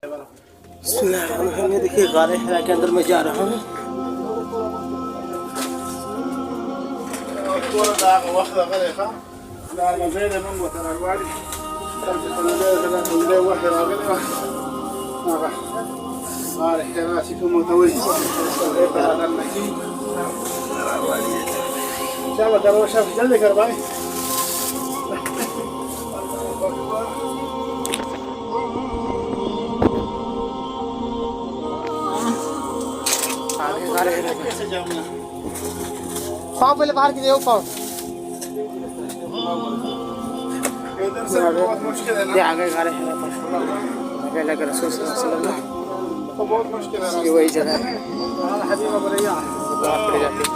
बिस्मिल्लाहिर्रहमानिर्रहीम। देखिए गारे हिरा के अंदर मैं जा रहा हूँ। जल्दी कर भाई। पाँव पहले बाहर की देखो पाँव। इधर से बहुत मुश्किल है ना। आगे गारे हिरा पर लग रसूल सल्लल्लाहु अलैहि वसल्लम तो बहुत मुश्किल है। की वही जगह है हबीबा बोलिया पड़ जाती है।